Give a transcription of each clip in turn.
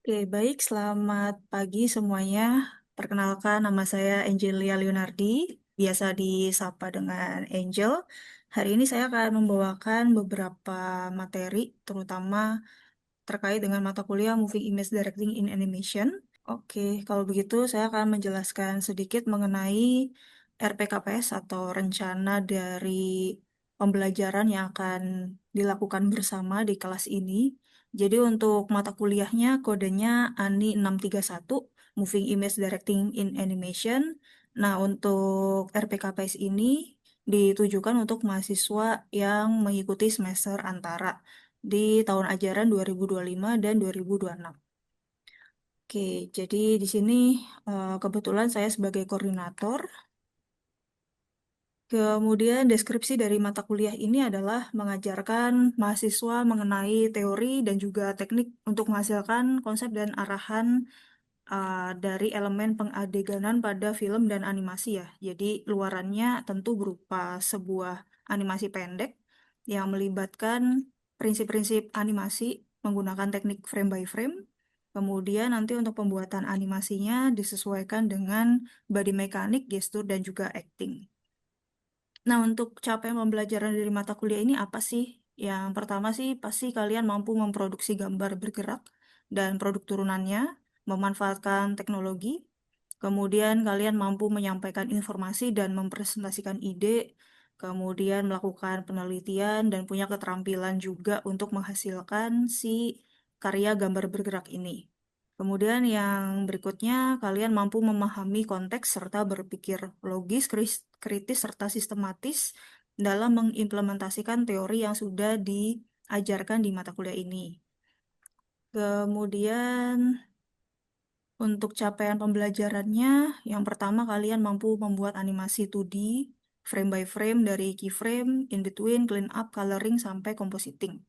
Oke, baik. Selamat pagi semuanya. Perkenalkan, nama saya Angelia Leonardi, biasa disapa dengan Angel. Hari ini saya akan membawakan beberapa materi, terutama terkait dengan mata kuliah Moving Image Directing in Animation. Oke, kalau begitu saya akan menjelaskan sedikit mengenai RPKPS atau rencana dari pembelajaran yang akan dilakukan bersama di kelas ini. Jadi untuk mata kuliahnya kodenya ANI 631, Moving Image Directing in Animation. Nah, untuk RPKPS ini ditujukan untuk mahasiswa yang mengikuti semester antara di tahun ajaran 2025 dan 2026. Oke, jadi di sini kebetulan saya sebagai koordinator. Kemudian deskripsi dari mata kuliah ini adalah mengajarkan mahasiswa mengenai teori dan juga teknik untuk menghasilkan konsep dan arahan dari elemen pengadeganan pada film dan animasi ya. Jadi luarannya tentu berupa sebuah animasi pendek yang melibatkan prinsip-prinsip animasi menggunakan teknik frame by frame. Kemudian nanti untuk pembuatan animasinya disesuaikan dengan body mekanik, gestur, dan juga acting. Nah, untuk capaian pembelajaran dari mata kuliah ini apa sih? Yang pertama sih, pasti kalian mampu memproduksi gambar bergerak dan produk turunannya, memanfaatkan teknologi. Kemudian kalian mampu menyampaikan informasi dan mempresentasikan ide, kemudian melakukan penelitian dan punya keterampilan juga untuk menghasilkan si karya gambar bergerak ini. Kemudian yang berikutnya, kalian mampu memahami konteks serta berpikir logis, kritis, serta sistematis dalam mengimplementasikan teori yang sudah diajarkan di mata kuliah ini. Kemudian untuk capaian pembelajarannya, yang pertama kalian mampu membuat animasi 2D, frame by frame dari keyframe, in between, clean up, coloring, sampai compositing.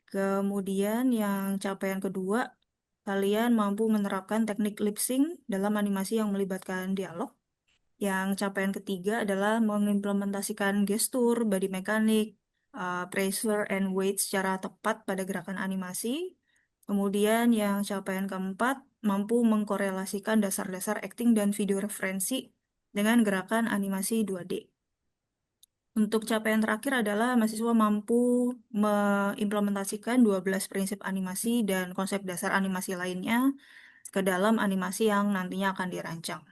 Kemudian yang capaian kedua, kalian mampu menerapkan teknik lip sync dalam animasi yang melibatkan dialog. Yang capaian ketiga adalah mengimplementasikan gestur, body mekanik, pressure, and weight secara tepat pada gerakan animasi. Kemudian yang capaian keempat, mampu mengkorelasikan dasar-dasar acting dan video referensi dengan gerakan animasi 2D. Untuk capaian terakhir adalah mahasiswa mampu mengimplementasikan 12 prinsip animasi dan konsep dasar animasi lainnya ke dalam animasi yang nantinya akan dirancang.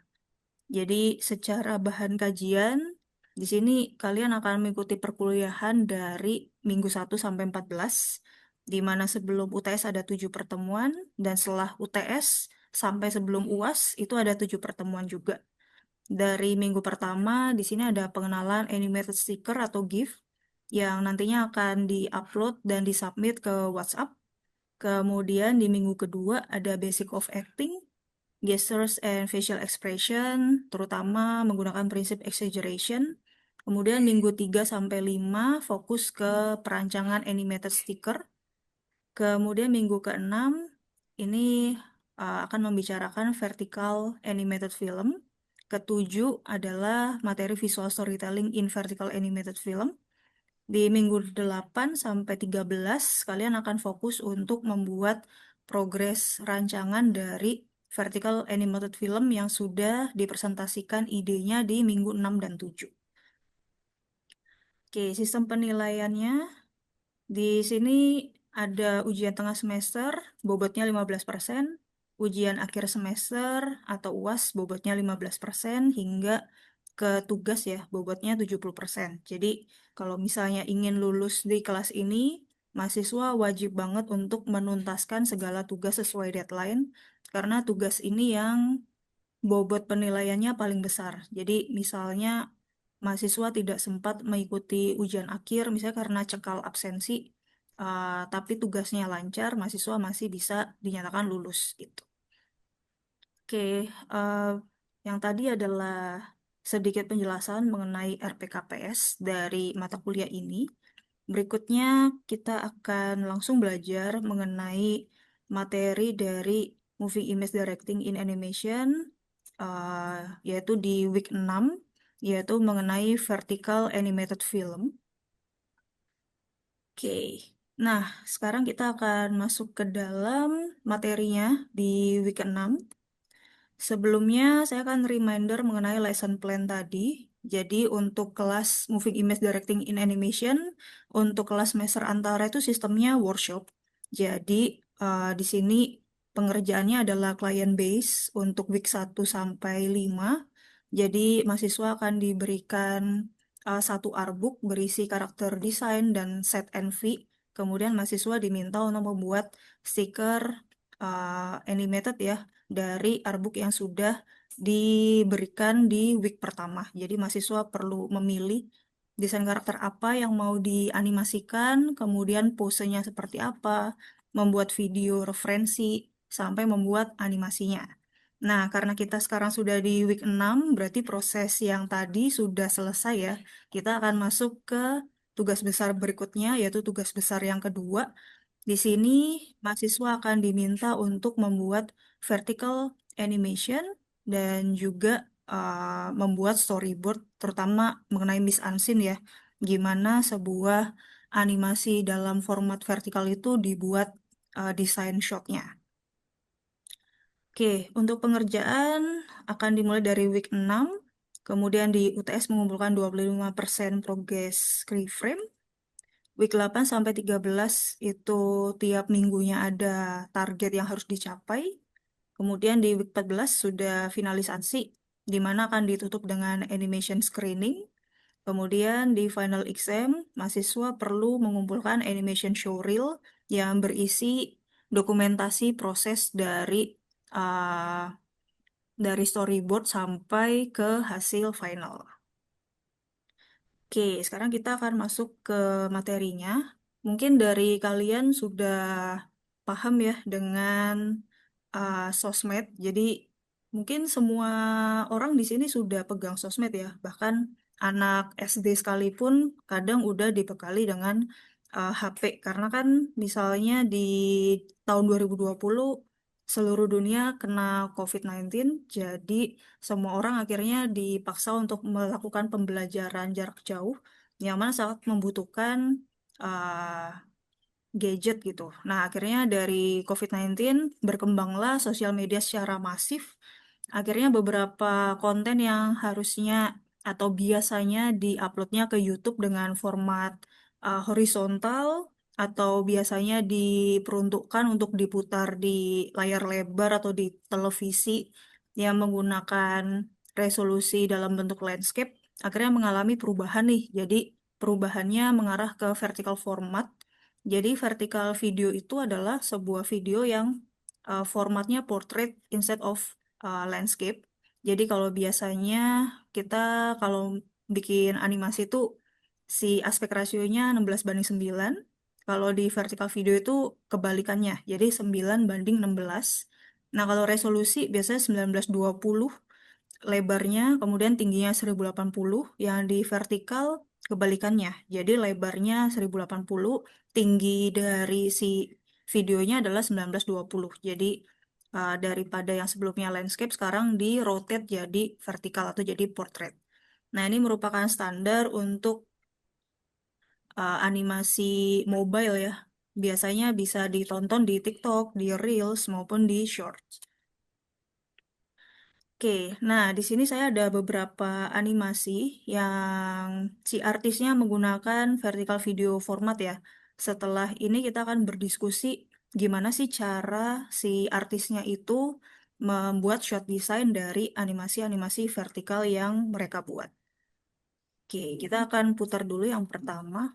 Jadi secara bahan kajian, di sini kalian akan mengikuti perkuliahan dari minggu 1 sampai 14, di mana sebelum UTS ada 7 pertemuan, dan setelah UTS sampai sebelum UAS itu ada 7 pertemuan juga. Dari minggu pertama, di sini ada pengenalan animated sticker atau GIF yang nantinya akan di-upload dan disubmit ke WhatsApp. Kemudian di minggu kedua ada basic of acting, gestures and facial expression, terutama menggunakan prinsip exaggeration. Kemudian minggu 3 sampai 5 fokus ke perancangan animated sticker. Kemudian minggu ke-6 ini akan membicarakan vertical animated film. Ketujuh adalah materi visual storytelling in vertical animated film. Di minggu 8 sampai 13 kalian akan fokus untuk membuat progres rancangan dari vertical animated film yang sudah dipresentasikan idenya di minggu 6 dan 7. Oke, sistem penilaiannya di sini ada ujian tengah semester, bobotnya 15%, ujian akhir semester atau UAS bobotnya 15%, hingga ke tugas ya, bobotnya 70%. Jadi kalau misalnya ingin lulus di kelas ini, mahasiswa wajib banget untuk menuntaskan segala tugas sesuai deadline, karena tugas ini yang bobot penilaiannya paling besar. Jadi misalnya mahasiswa tidak sempat mengikuti ujian akhir, misalnya karena cekal absensi, tapi tugasnya lancar, mahasiswa masih bisa dinyatakan lulus gitu. Oke, eh, yang tadi adalah sedikit penjelasan mengenai RPKPS dari mata kuliah ini. Berikutnya kita akan langsung belajar mengenai materi dari Moving Image Directing in Animation, eh, yaitu di week 6, yaitu mengenai vertical animated film. Oke. Nah, sekarang kita akan masuk ke dalam materinya di week 6. Sebelumnya, saya akan reminder mengenai lesson plan tadi. Jadi, untuk kelas Moving Image Directing in Animation, untuk kelas semester antara itu sistemnya workshop. Jadi, di sini pengerjaannya adalah client base untuk week 1 sampai 5. Jadi, mahasiswa akan diberikan satu artbook berisi karakter desain dan set NV. Kemudian, mahasiswa diminta untuk membuat stiker animated ya dari artbook yang sudah diberikan di week pertama. Jadi mahasiswa perlu memilih desain karakter apa yang mau dianimasikan, kemudian posenya seperti apa, membuat video referensi, sampai membuat animasinya. Nah, karena kita sekarang sudah di week 6, berarti proses yang tadi sudah selesai ya. Kita akan masuk ke tugas besar berikutnya, yaitu tugas besar yang kedua. Di sini, mahasiswa akan diminta untuk membuat vertical animation dan juga membuat storyboard, terutama mengenai Miss Unseen ya. Gimana sebuah animasi dalam format vertikal itu dibuat desain shotnya. Oke, untuk pengerjaan akan dimulai dari week 6, kemudian di UTS mengumpulkan 25% progress keyframe. Week 8 sampai 13 itu tiap minggunya ada target yang harus dicapai. Kemudian di week 14 sudah finalisasi, di mana akan ditutup dengan animation screening. Kemudian di final exam, mahasiswa perlu mengumpulkan animation showreel yang berisi dokumentasi proses uh, dari storyboard sampai ke hasil final. Oke, sekarang kita akan masuk ke materinya. Mungkin dari kalian sudah paham ya dengan sosmed. Jadi mungkin semua orang di sini sudah pegang sosmed ya. Bahkan anak SD sekalipun kadang udah dibekali dengan HP. Karena kan misalnya di tahun 2020 seluruh dunia kena COVID-19, jadi semua orang akhirnya dipaksa untuk melakukan pembelajaran jarak jauh, yang mana sangat membutuhkan uh, gadget gitu. Nah, akhirnya dari COVID-19 berkembanglah sosial media secara masif. Akhirnya beberapa konten yang harusnya atau biasanya diuploadnya ke YouTube dengan format horizontal atau biasanya diperuntukkan untuk diputar di layar lebar atau di televisi yang menggunakan resolusi dalam bentuk landscape, akhirnya mengalami perubahan nih. Jadi perubahannya mengarah ke vertical format. Jadi vertical video itu adalah sebuah video yang formatnya portrait instead of landscape. Jadi kalau biasanya kita kalau bikin animasi itu si aspek rasionya 16:9. Kalau di vertical video itu kebalikannya. Jadi 9:16. Nah, kalau resolusi biasanya 1920 lebarnya, kemudian tingginya 1080, yang di vertikal kebalikannya. Jadi lebarnya 1080, tinggi dari si videonya adalah 1920. Jadi daripada yang sebelumnya landscape, sekarang di rotate jadi vertikal atau jadi portrait. Nah, ini merupakan standar untuk animasi mobile ya. Biasanya bisa ditonton di TikTok, di Reels, maupun di Shorts. Oke, nah di sini saya ada beberapa animasi yang si artisnya menggunakan vertical video format ya. Setelah ini kita akan berdiskusi gimana sih cara si artisnya itu membuat shot design dari animasi-animasi vertikal yang mereka buat. Oke, kita akan putar dulu yang pertama.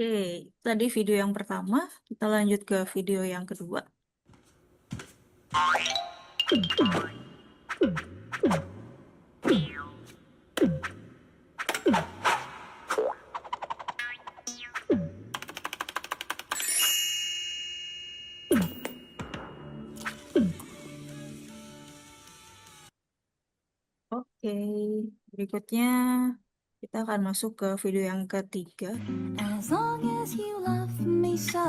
Oke, tadi video yang pertama, kita lanjut ke video yang kedua. Oke, berikutnya kita akan masuk ke video yang ketiga. As long as you love me so,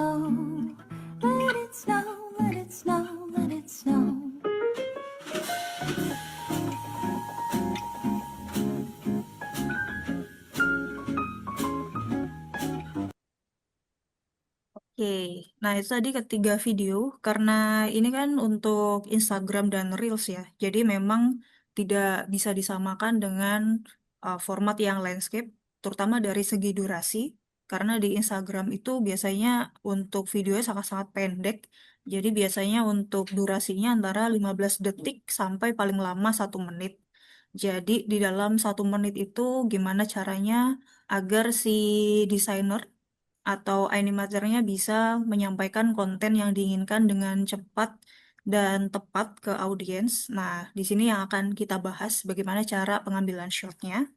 let it snow, let it snow, let it snow. Oke, nah itu tadi ketiga video karena ini kan untuk Instagram dan Reels ya. Jadi memang tidak bisa disamakan dengan format yang landscape, terutama dari segi durasi. Karena di Instagram itu biasanya untuk videonya sangat-sangat pendek. Jadi biasanya untuk durasinya antara 15 detik sampai paling lama 1 menit. Jadi di dalam 1 menit itu gimana caranya agar si desainer atau animatornya bisa menyampaikan konten yang diinginkan dengan cepat dan tepat ke audiens. Nah, di sini yang akan kita bahas bagaimana cara pengambilan shotnya.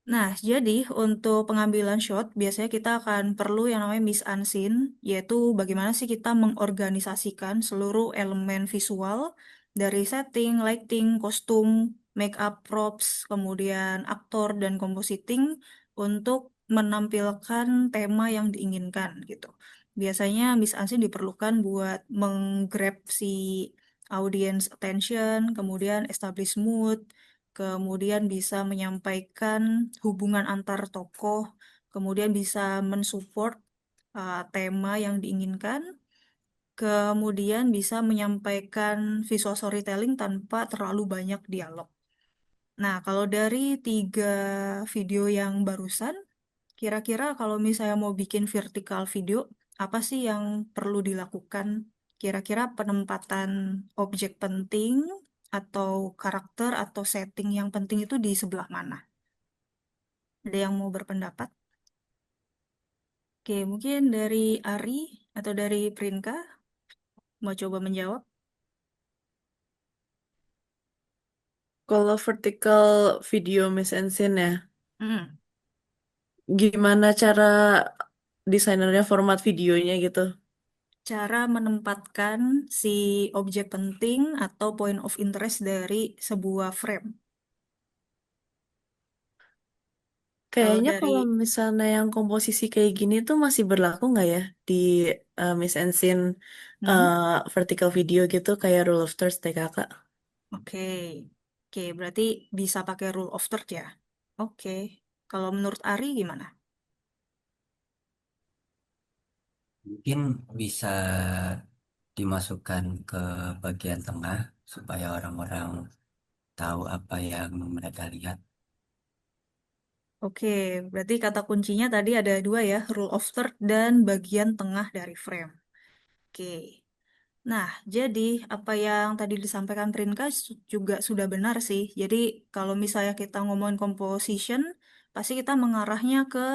Nah, jadi untuk pengambilan shot, biasanya kita akan perlu yang namanya mise en scene, yaitu bagaimana sih kita mengorganisasikan seluruh elemen visual dari setting, lighting, kostum, make up, props, kemudian aktor dan compositing untuk menampilkan tema yang diinginkan gitu. Biasanya mise en scene diperlukan buat menggrab si audience attention, kemudian establish mood, kemudian bisa menyampaikan hubungan antar tokoh, kemudian bisa mensupport tema yang diinginkan, kemudian bisa menyampaikan visual storytelling tanpa terlalu banyak dialog. Nah, kalau dari 3 video yang barusan, kira-kira kalau misalnya mau bikin vertikal video, apa sih yang perlu dilakukan? Kira-kira penempatan objek penting atau karakter atau setting yang penting itu di sebelah mana? Ada yang mau berpendapat? Oke, mungkin dari Ari atau dari Prinka mau coba menjawab? Kalau vertical video mise en scene ya, Hmm, gimana cara desainernya format videonya gitu? cara menempatkan si objek penting atau point of interest dari sebuah frame. Kalau Kayaknya dari kalau misalnya yang komposisi kayak gini tuh masih berlaku nggak ya di mise en scene hmm, eh, vertical video gitu kayak Rule of Thirds TKK? oke, oke, berarti bisa pakai rule of third ya. Oke, kalau menurut Ari gimana? Mungkin bisa dimasukkan ke bagian tengah supaya orang-orang tahu apa yang mereka lihat. Oke, berarti kata kuncinya tadi ada 2 ya, rule of third dan bagian tengah dari frame. Oke. Nah, jadi apa yang tadi disampaikan Prinka juga sudah benar sih. Jadi kalau misalnya kita ngomongin composition, pasti kita mengarahnya ke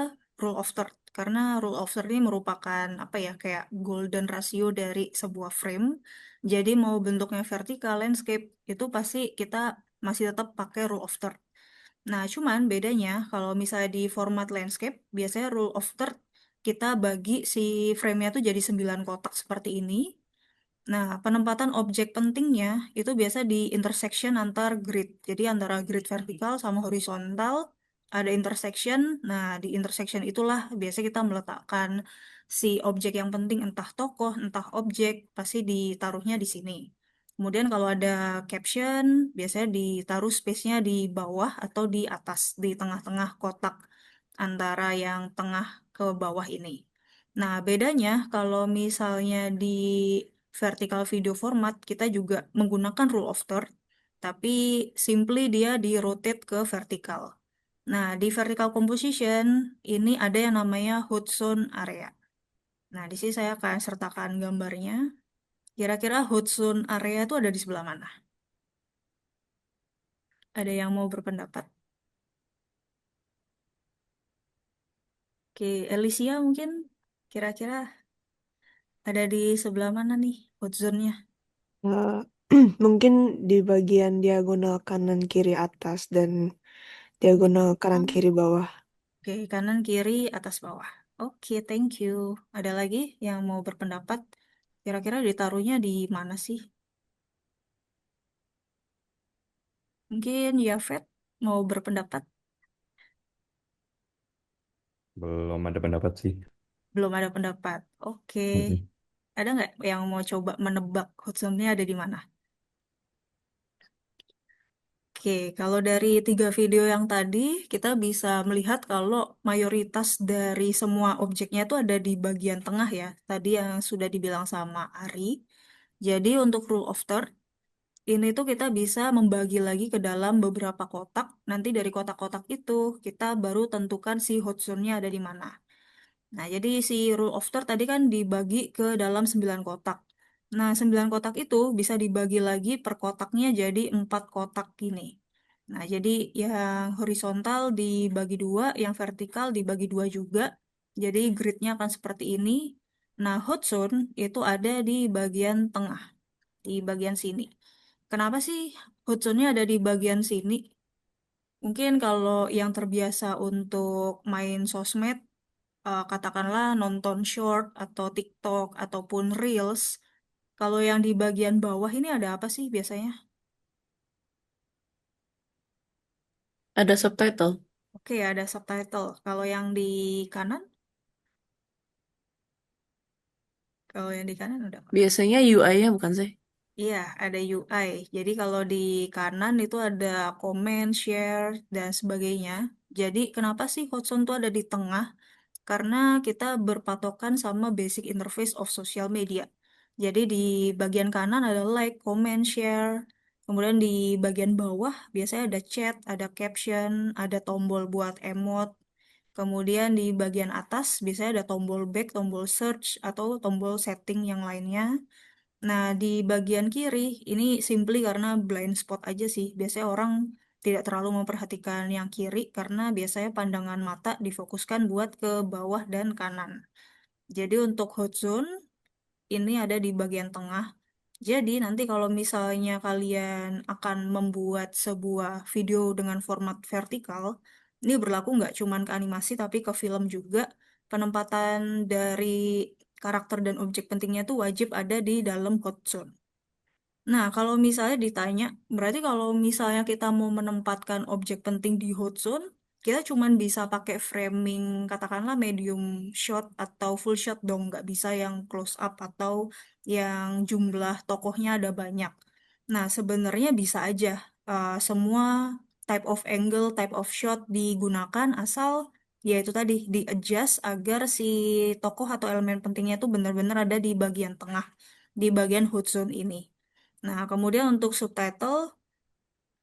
rule of third. Karena rule of third ini merupakan apa ya, kayak golden ratio dari sebuah frame. Jadi mau bentuknya vertikal, landscape, itu pasti kita masih tetap pakai rule of third. Nah, cuman bedanya kalau misalnya di format landscape, biasanya rule of third kita bagi si frame-nya tuh jadi 9 kotak seperti ini. Nah, penempatan objek pentingnya itu biasa di intersection antar grid. Jadi antara grid vertikal sama horizontal ada intersection. Nah, di intersection itulah biasa kita meletakkan si objek yang penting, entah tokoh, entah objek, pasti ditaruhnya di sini. Kemudian kalau ada caption, biasanya ditaruh space-nya di bawah atau di atas, di tengah-tengah kotak antara yang tengah ke bawah ini. Nah, bedanya kalau misalnya di vertical video format, kita juga menggunakan rule of third, tapi simply dia di rotate ke vertikal. Nah, di vertical composition, ini ada yang namanya hot zone area. Nah, di sini saya akan sertakan gambarnya. Kira-kira hot zone area itu ada di sebelah mana? Ada yang mau berpendapat? Oke, Alicia mungkin kira-kira ada di sebelah mana nih hot zone-nya? Eh, mungkin di bagian diagonal kanan kiri atas dan diagonal kanan kiri bawah. Oke, kanan, kiri, atas, bawah. Oke, thank you. Ada lagi yang mau berpendapat? Kira-kira ditaruhnya di mana sih? Mungkin Yafet mau berpendapat? Belum ada pendapat sih. Belum ada pendapat. Oke. Mm-mm. Ada nggak yang mau coba menebak hot zone-nya ada di mana? Oke, kalau dari tiga video yang tadi, kita bisa melihat kalau mayoritas dari semua objeknya itu ada di bagian tengah ya. Tadi yang sudah dibilang sama Ari. Jadi untuk rule of third, ini tuh kita bisa membagi lagi ke dalam beberapa kotak. Nanti dari kotak-kotak itu, kita baru tentukan si hot zone-nya ada di mana. Nah, jadi si rule of third tadi kan dibagi ke dalam 9 kotak. Nah, 9 kotak itu bisa dibagi lagi per kotaknya jadi 4 kotak gini. Nah, jadi yang horizontal dibagi dua, yang vertikal dibagi dua juga. Jadi gridnya akan seperti ini. Nah, hot zone itu ada di bagian tengah, di bagian sini. Kenapa sih hot zone-nya ada di bagian sini? Mungkin kalau yang terbiasa untuk main sosmed, katakanlah nonton short atau TikTok ataupun Reels, kalau yang di bagian bawah ini ada apa sih biasanya? Ada subtitle. Oke, ada subtitle. Kalau yang di kanan, kalau yang di kanan ada apa? Biasanya UI-nya bukan sih? Iya, ada UI. Jadi kalau di kanan itu ada comment, share, dan sebagainya. Jadi kenapa sih Hotsun tuh ada di tengah? Karena kita berpatokan sama basic interface of social media. Jadi di bagian kanan ada like, comment, share. Kemudian di bagian bawah biasanya ada chat, ada caption, ada tombol buat emot. Kemudian di bagian atas biasanya ada tombol back, tombol search, atau tombol setting yang lainnya. Nah, di bagian kiri ini simply karena blind spot aja sih. Biasanya orang tidak terlalu memperhatikan yang kiri karena biasanya pandangan mata difokuskan buat ke bawah dan kanan. Jadi untuk hot zone ini ada di bagian tengah. Jadi nanti kalau misalnya kalian akan membuat sebuah video dengan format vertikal, ini berlaku nggak cuma ke animasi tapi ke film juga. Penempatan dari karakter dan objek pentingnya tuh wajib ada di dalam hot zone. Nah, kalau misalnya ditanya, berarti kalau misalnya kita mau menempatkan objek penting di hot zone, kita cuman bisa pakai framing, katakanlah medium shot atau full shot dong, nggak bisa yang close up atau yang jumlah tokohnya ada banyak. Nah, sebenarnya bisa aja semua type of angle, type of shot digunakan asal ya itu tadi di-adjust agar si tokoh atau elemen pentingnya itu benar-benar ada di bagian tengah, di bagian hot zone ini. Nah, kemudian untuk subtitle,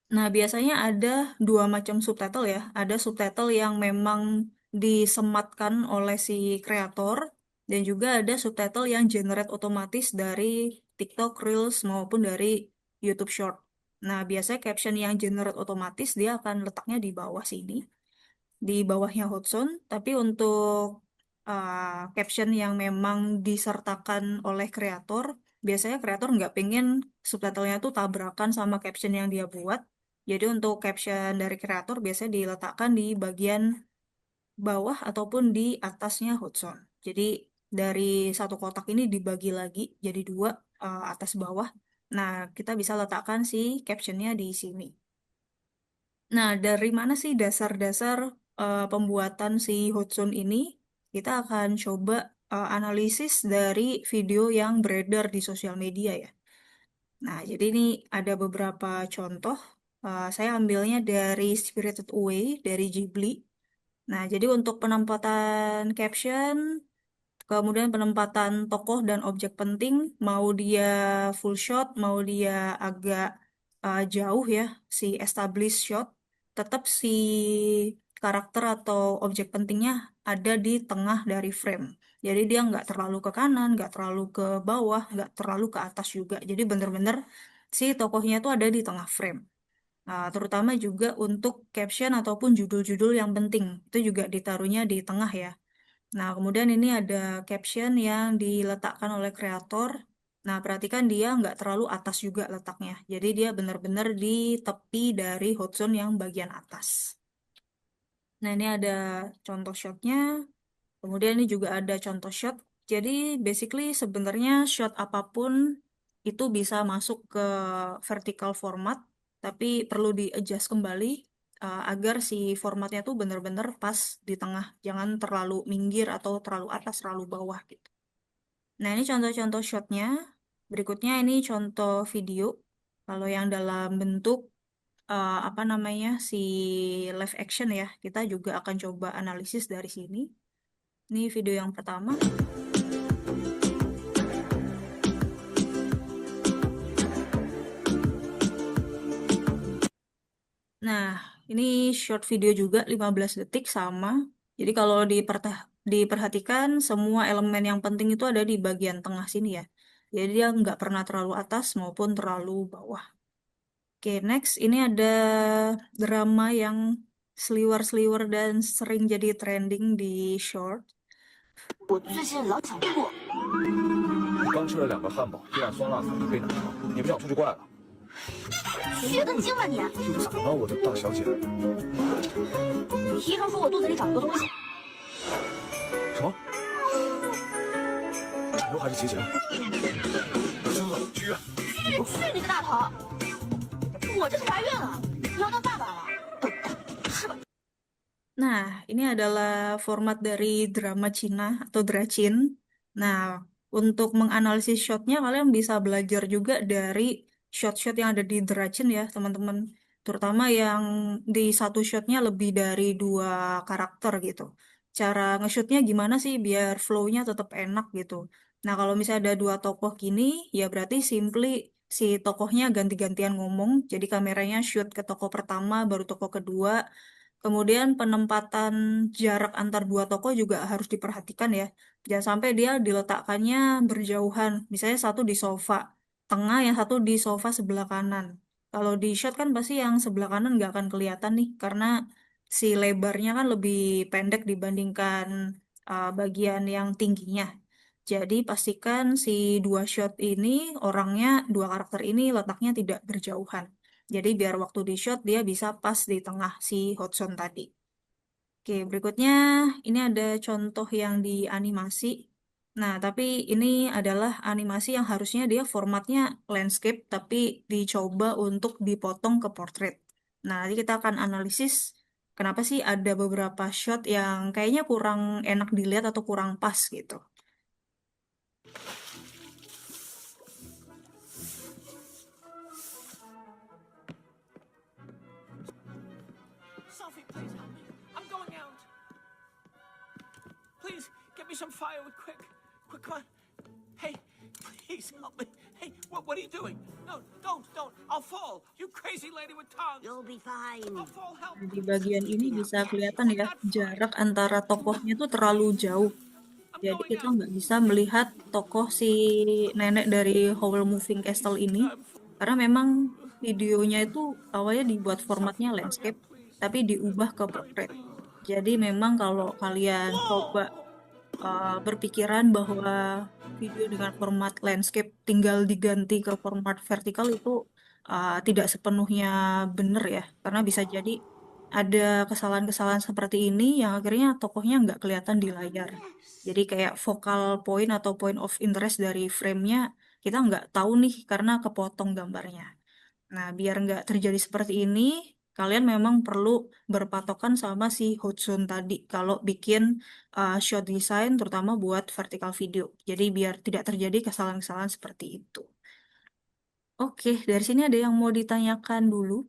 nah biasanya ada dua macam subtitle ya. Ada subtitle yang memang disematkan oleh si kreator, dan juga ada subtitle yang generate otomatis dari TikTok Reels maupun dari YouTube Short. Nah, biasanya caption yang generate otomatis dia akan letaknya di bawah sini, di bawahnya Hotsun, tapi untuk caption yang memang disertakan oleh kreator, biasanya kreator nggak pengen subtitlenya tuh tabrakan sama caption yang dia buat. Jadi untuk caption dari kreator biasanya diletakkan di bagian bawah ataupun di atasnya Hotsun. Jadi dari satu kotak ini dibagi lagi jadi dua, atas bawah. Nah, kita bisa letakkan si captionnya di sini. Nah, dari mana sih dasar-dasar pembuatan si Hotsun ini? Kita akan coba analisis dari video yang beredar di sosial media ya. Nah, jadi ini ada beberapa contoh. Saya ambilnya dari Spirited Away dari Ghibli. Nah, jadi untuk penempatan caption, kemudian penempatan tokoh dan objek penting, mau dia full shot, mau dia agak jauh ya, si established shot, tetap si karakter atau objek pentingnya ada di tengah dari frame. Jadi dia nggak terlalu ke kanan, nggak terlalu ke bawah, nggak terlalu ke atas juga. Jadi bener-bener si tokohnya tuh ada di tengah frame. Nah, terutama juga untuk caption ataupun judul-judul yang penting, itu juga ditaruhnya di tengah ya. Nah, kemudian ini ada caption yang diletakkan oleh kreator. Nah, perhatikan dia nggak terlalu atas juga letaknya. Jadi dia benar-benar di tepi dari hot zone yang bagian atas. Nah, ini ada contoh shotnya. Kemudian ini juga ada contoh shot. Jadi basically sebenarnya shot apapun itu bisa masuk ke vertical format. tapi perlu di-adjust kembali agar si formatnya tuh bener-bener pas di tengah, jangan terlalu minggir atau terlalu atas, terlalu bawah gitu. Nah, ini contoh-contoh shotnya. Berikutnya ini contoh video. Kalau yang dalam bentuk apa namanya si live action ya, kita juga akan coba analisis dari sini. Ini video yang pertama. Nah, ini short video juga 15 detik sama. Jadi kalau diperhatikan semua elemen yang penting itu ada di bagian tengah sini ya. Jadi dia nggak pernah terlalu atas maupun terlalu bawah. Oke, next ini ada drama yang seliwer-seliwer dan sering jadi trending di short. 我最近老想吐，你刚吃了2个汉堡，这样酸辣粉会难受，你不想出去怪了？学得精吧你？怎么了，我的大小姐？医生说我肚子里长了个东西，什么？肿瘤还是结节？孙子，去医院！去你个大头！我这是怀孕了，你要当爸爸了？是吧？ Nah, ini adalah format dari drama Cina atau Dracin. Nah, untuk menganalisis shotnya, kalian bisa belajar juga dari shot-shot yang ada di Dracin ya, teman-teman. Terutama yang di satu shotnya lebih dari 2 karakter gitu. Cara nge-shootnya gimana sih biar flow-nya tetap enak gitu. Nah, kalau misalnya ada 2 tokoh gini, ya berarti simply si tokohnya ganti-gantian ngomong. Jadi kameranya shoot ke tokoh pertama, baru tokoh kedua. Kemudian penempatan jarak antar 2 tokoh juga harus diperhatikan ya. Jangan sampai dia diletakkannya berjauhan. Misalnya satu di sofa tengah, yang satu di sofa sebelah kanan. Kalau di shot kan pasti yang sebelah kanan nggak akan kelihatan nih, karena si lebarnya kan lebih pendek dibandingkan bagian yang tingginya. Jadi pastikan si 2 shot ini, orangnya, 2 karakter ini letaknya tidak berjauhan. Jadi biar waktu di shot dia bisa pas di tengah si hot zone tadi. Oke, berikutnya ini ada contoh yang di animasi. Nah, tapi ini adalah animasi yang harusnya dia formatnya landscape, tapi dicoba untuk dipotong ke portrait. Nah, nanti kita akan analisis kenapa sih ada beberapa shot yang kayaknya kurang enak dilihat atau kurang pas gitu. Sophie, please help me. I'm going out. Please, get me some firewood quick. Quick, come on. Hey, please help me. Hey, what are you doing? No, don't. I'll fall. You crazy lady with tongues. You'll be fine. I'll fall, help me. Di bagian ini bisa kelihatan ya, jarak antara tokohnya itu terlalu jauh. I'm Jadi going kita out. nggak bisa melihat tokoh si nenek dari Howl Moving Castle ini, karena memang videonya itu awalnya dibuat formatnya landscape, tapi diubah ke portrait. Jadi memang kalau kalian coba berpikiran bahwa video dengan format landscape tinggal diganti ke format vertikal itu tidak sepenuhnya benar ya, karena bisa jadi ada kesalahan-kesalahan seperti ini yang akhirnya tokohnya nggak kelihatan di layar. Jadi kayak focal point atau point of interest dari framenya kita nggak tahu nih karena kepotong gambarnya. Nah, biar nggak terjadi seperti ini, kalian memang perlu berpatokan sama si hot zone tadi kalau bikin shot design, terutama buat vertical video. Jadi biar tidak terjadi kesalahan-kesalahan seperti itu. Oke, dari sini ada yang mau ditanyakan dulu?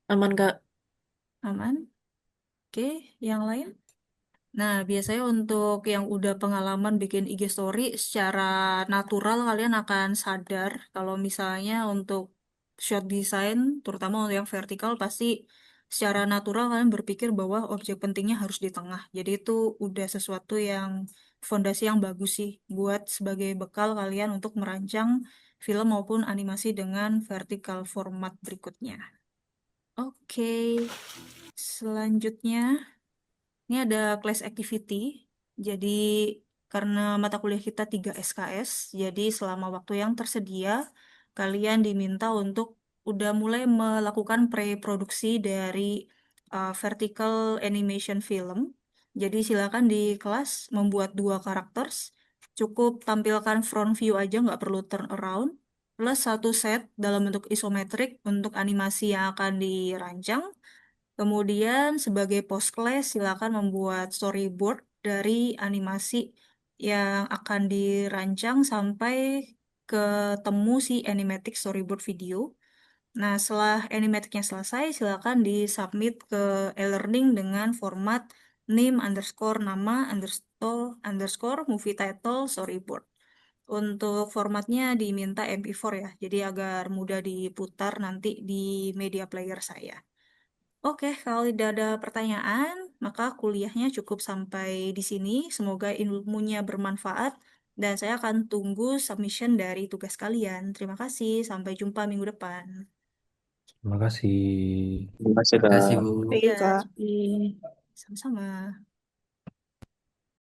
Aman, Kak. Aman? Oke, yang lain? Nah, biasanya untuk yang udah pengalaman bikin IG story, secara natural kalian akan sadar kalau misalnya untuk shot design, terutama untuk yang vertikal, pasti secara natural kalian berpikir bahwa objek pentingnya harus di tengah. Jadi itu udah sesuatu yang fondasi yang bagus sih buat sebagai bekal kalian untuk merancang film maupun animasi dengan vertical format berikutnya. Oke, selanjutnya. Ini ada class activity. Jadi karena mata kuliah kita 3 SKS, jadi selama waktu yang tersedia, kalian diminta untuk udah mulai melakukan pre-produksi dari vertical animation film. Jadi silakan di kelas membuat 2 karakter. Cukup tampilkan front view aja, nggak perlu turn around. plus satu set dalam bentuk isometrik untuk animasi yang akan dirancang. Kemudian sebagai post class silakan membuat storyboard dari animasi yang akan dirancang sampai ketemu si animatic storyboard video. Nah, setelah animaticnya selesai, silakan disubmit ke e-learning dengan format name underscore nama underscore movie title storyboard. Untuk formatnya diminta MP4 ya, jadi agar mudah diputar nanti di media player saya. Oke, kalau tidak ada pertanyaan, maka kuliahnya cukup sampai di sini. Semoga ilmunya bermanfaat dan saya akan tunggu submission dari tugas kalian. Terima kasih, sampai jumpa minggu depan. Terima kasih. Terima kasih, Terima kasih, Kak. Bu. Baik, Ya, Kak. sama-sama.